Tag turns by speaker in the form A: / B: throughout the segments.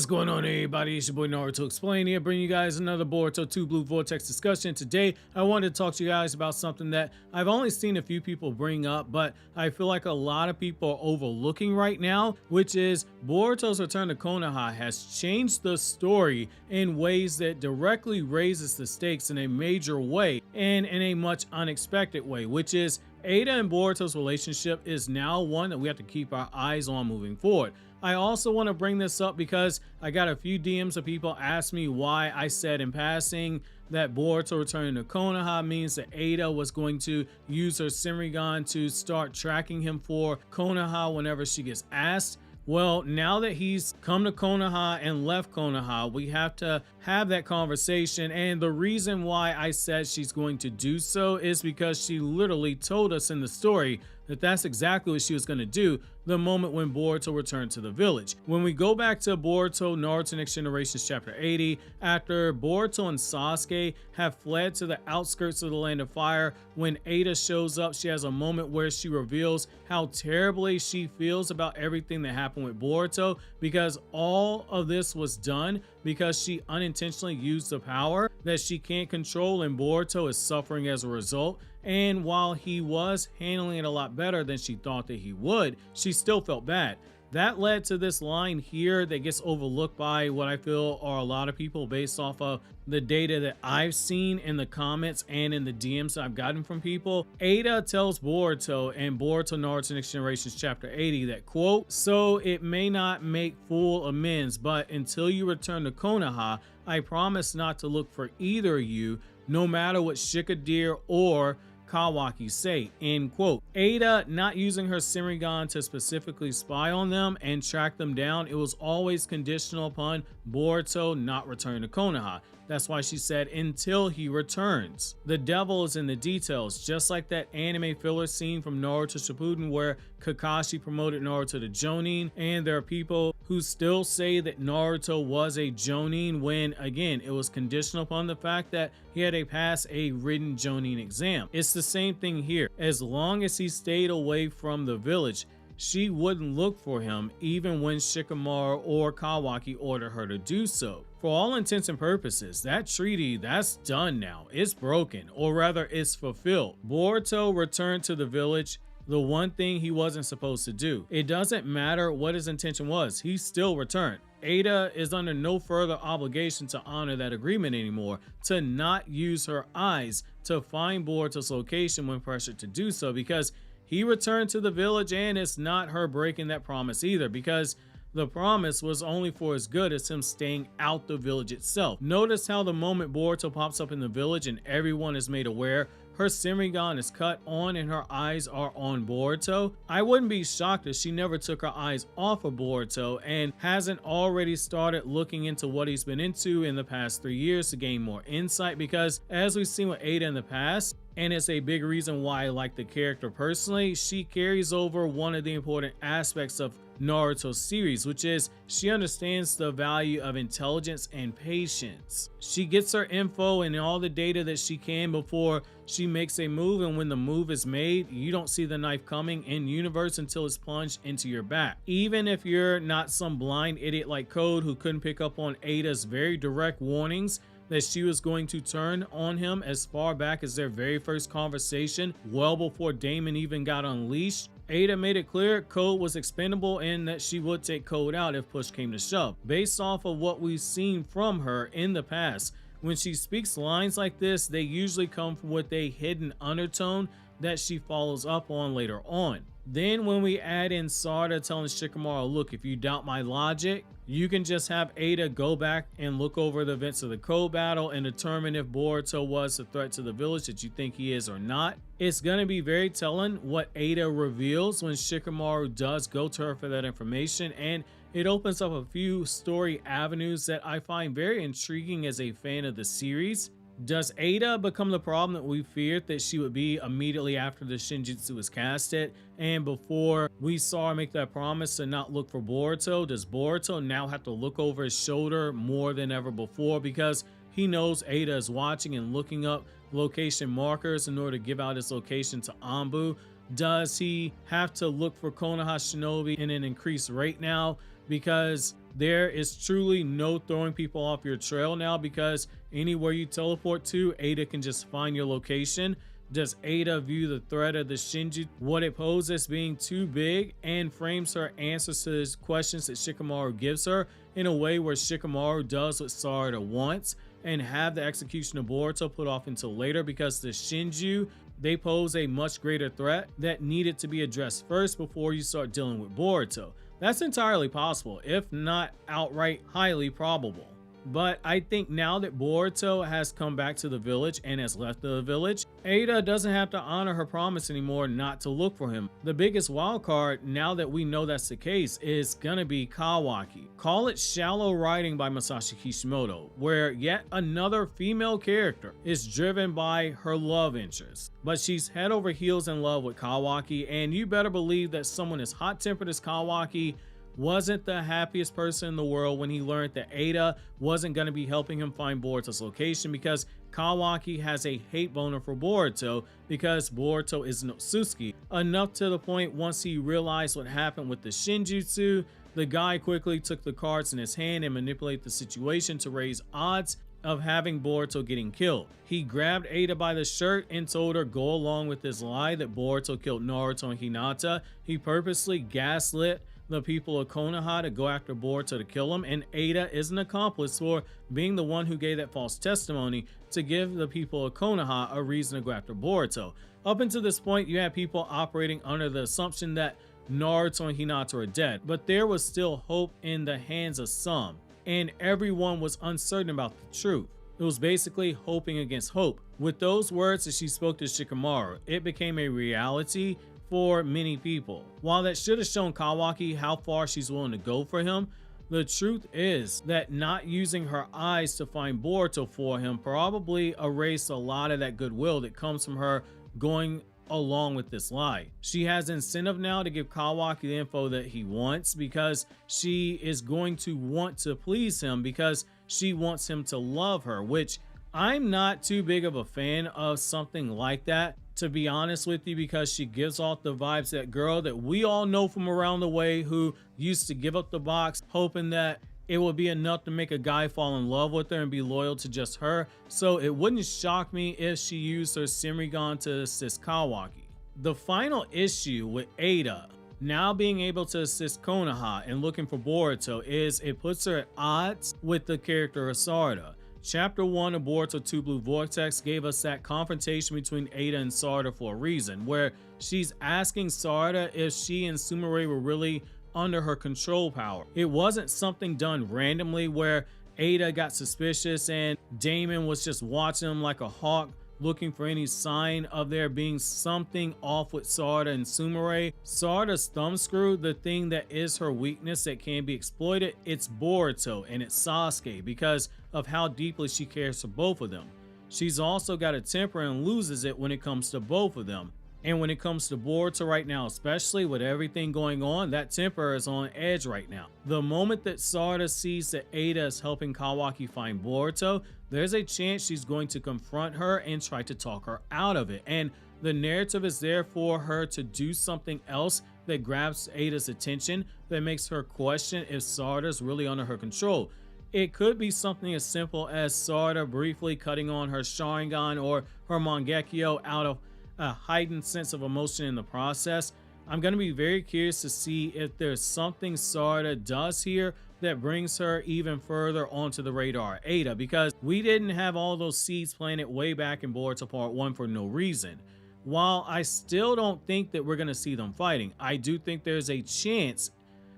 A: What's going on, everybody? It's your boy Naruto Explain here, bringing you guys another Boruto Two Blue Vortex discussion. Today, I wanted to talk to you guys about something that I've only seen a few people bring up, but I feel like a lot of people are overlooking right now, which is Boruto's return to Konoha has changed the story in ways that directly raises the stakes in a major way and in a much unexpected way, which is Ada and Boruto's relationship is now one that we have to keep our eyes on moving forward. I also want to bring this up because I got a few DMs of people ask me why I said in passing that Boruto returning to Konoha means that Ada was going to use her Sharingan to start tracking him for Konoha whenever she gets asked. Well, now that he's come to Konoha and left Konoha, we have to have that conversation. And the reason why I said she's going to do so is because she literally told us in the story that that's exactly what she was going to do the moment when Boruto returned to the village. When we go back to Boruto Naruto Next Generations chapter 80, after Boruto and Sasuke have fled to the outskirts of the Land of Fire, when Ada shows up, she has a moment where she reveals how terribly she feels about everything that happened with Boruto, because all of this was done because she unintentionally used the power that she can't control, and Boruto is suffering as a result. And while he was handling it a lot better than she thought that he would, she still felt bad. That led to this line here that gets overlooked by what I feel are a lot of people based off of the data that I've seen in the comments and in the DMs that I've gotten from people. Ada tells Boruto in Boruto Naruto Next Generations chapter 80 that, quote, "So it may not make full amends, but until you return to Konoha, I promise not to look for either of you, no matter what Shikamaru or Kawaki say," end quote. Ada not using her Sharingan to specifically spy on them and track them down, it was always conditional upon Boruto not returning to Konoha. That's why she said until he returns. The devil is in the details, just like that anime filler scene from Naruto Shippuden where Kakashi promoted Naruto to Jonin, and there are people who still say that Naruto was a Jonin when, again, it was conditional upon the fact that he had to pass a written Jonin exam. It's the same thing here. As long as he stayed away from the village, she wouldn't look for him even when Shikamaru or Kawaki ordered her to do so. For all intents and purposes, that treaty, that's done now. It's broken, or rather it's fulfilled. Boruto returned to the village, the one thing he wasn't supposed to do. It doesn't matter what his intention was, he still returned. Ada is under no further obligation to honor that agreement anymore, to not use her eyes to find Boruto's location when pressured to do so, because he returned to the village, and it's not her breaking that promise either, because the promise was only for as good as him staying out the village itself. Notice how the moment Boruto pops up in the village and everyone is made aware, her Sharingan is cut on and her eyes are on Boruto. I wouldn't be shocked if she never took her eyes off of Boruto and hasn't already started looking into what he's been into in the past 3 years to gain more insight, because as we've seen with Ada in the past, and it's a big reason why I like the character personally, she carries over one of the important aspects of Naruto's series, which is she understands the value of intelligence and patience. She gets her info and all the data that she can before she makes a move, and when the move is made, you don't see the knife coming in universe until it's plunged into your back. Even if you're not some blind idiot like Code who couldn't pick up on Ada's very direct warnings that she was going to turn on him as far back as their very first conversation, well before Damon even got unleashed, Ada made it clear Code was expendable and that she would take Code out if push came to shove. Based off of what we've seen from her in the past, when she speaks lines like this, they usually come with a hidden undertone that she follows up on later on. Then when we add in Sarada telling Shikamaru, look, if you doubt my logic, you can just have Ada go back and look over the events of the Code battle and determine if Boruto was a threat to the village that you think he is or not. It's going to be very telling what Ada reveals when Shikamaru does go to her for that information, and it opens up a few story avenues that I find very intriguing as a fan of the series. Does Ada become the problem that we feared that she would be immediately after the Shinjutsu was casted and before we saw her make that promise to not look for Boruto? Does Boruto now have to look over his shoulder more than ever before because he knows Ada is watching and looking up location markers in order to give out his location to Anbu? Does he have to look for Konoha shinobi in an increased rate now because There is truly no throwing people off your trail now, because anywhere you teleport to, Ada can just find your location. Does Ada view the threat of the shinjuu, what it poses, as being too big, and frames her answers to his questions that Shikamaru gives her in a way where Shikamaru does what Sarada wants and have the execution of Boruto put off until later, because the shinjuu, they pose a much greater threat that needed to be addressed first before you start dealing with Boruto? That's entirely possible, if not outright highly probable. But I think now that Boruto has come back to the village and has left the village, Ada doesn't have to honor her promise anymore not to look for him. The biggest wild card, now that we know that's the case, is gonna be Kawaki. Call it shallow writing by Masashi Kishimoto, where yet another female character is driven by her love interest. But she's head over heels in love with Kawaki, and you better believe that someone as hot-tempered as Kawaki wasn't the happiest person in the world when he learned that Ada wasn't going to be helping him find Boruto's location, because Kawaki has a hate boner for Boruto because Boruto is no Susuke. Enough to the point, once he realized what happened with the shinjutsu, the guy quickly took the cards in his hand and manipulated the situation to raise odds of having Boruto getting killed. He grabbed Ada by the shirt and told her go along with his lie that Boruto killed Naruto and Hinata. He purposely gaslit the people of Konoha to go after Boruto to kill him, and Ada is an accomplice for being the one who gave that false testimony to give the people of Konoha a reason to go after Boruto. Up until this point, you had people operating under the assumption that Naruto and Hinata are dead, but there was still hope in the hands of some, and everyone was uncertain about the truth. It was basically hoping against hope. With those words that she spoke to Shikamaru, it became a reality for many people. While that should have shown Kawaki how far she's willing to go for him, the truth is that not using her eyes to find Boruto for him probably erased a lot of that goodwill that comes from her going along with this lie. She has incentive now to give Kawaki the info that he wants, because she is going to want to please him, because she wants him to love her, which I'm not too big of a fan of something like that, to be honest with you, because she gives off the vibes that girl that we all know from around the way who used to give up the box hoping that it would be enough to make a guy fall in love with her and be loyal to just her. So it wouldn't shock me if she used her Shinrigan to assist Kawaki. The final issue with Ada now being able to assist Konoha and looking for Boruto is it puts her at odds with the character of Sarada. Chapter 1 of Boruto Two Blue Vortex gave us that confrontation between Ada and Sarada for a reason, where she's asking Sarada if she and Sumire were really under her control power. It wasn't something done randomly where Ada got suspicious and Damon was just watching him like a hawk, looking for any sign of there being something off with Sarada and Sumire. Sarada's thumbscrew, the thing that is her weakness that can be exploited, it's Boruto and it's Sasuke, because of how deeply she cares for both of them. She's also got a temper and loses it when it comes to both of them. And when it comes to Boruto right now, especially with everything going on, that temper is on edge right now. The moment that Sarada sees that Ada is helping Kawaki find Boruto, there's a chance she's going to confront her and try to talk her out of it. And the narrative is there for her to do something else that grabs Ada's attention, that makes her question if Sarada's really under her control. It could be something as simple as Sarada briefly cutting on her Sharingan or her Mangekyo out of a heightened sense of emotion in the process. I'm going to be very curious to see if there's something Sarada does here that brings her even further onto the radar of Ada, because we didn't have all those seeds planted way back in Boruto Part 1 for no reason. While I still don't think that we're going to see them fighting, I do think there's a chance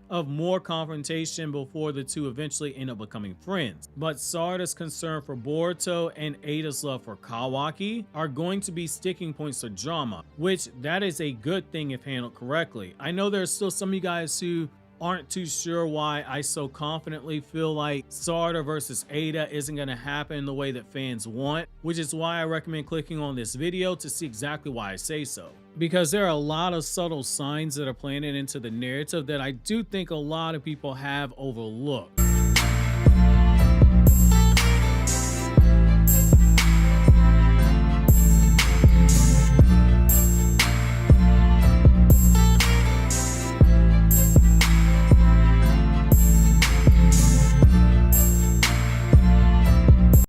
A: of more confrontation before the two eventually end up becoming friends. But Sarada's concern for Boruto and Ada's love for Kawaki are going to be sticking points to drama, which that is a good thing if handled correctly. I know there's still some of you guys who aren't too sure why I so confidently feel like Sarada versus Ada isn't going to happen the way that fans want, which is why I recommend clicking on this video to see exactly why I say so. Because there are a lot of subtle signs that are planted into the narrative that I do think a lot of people have overlooked.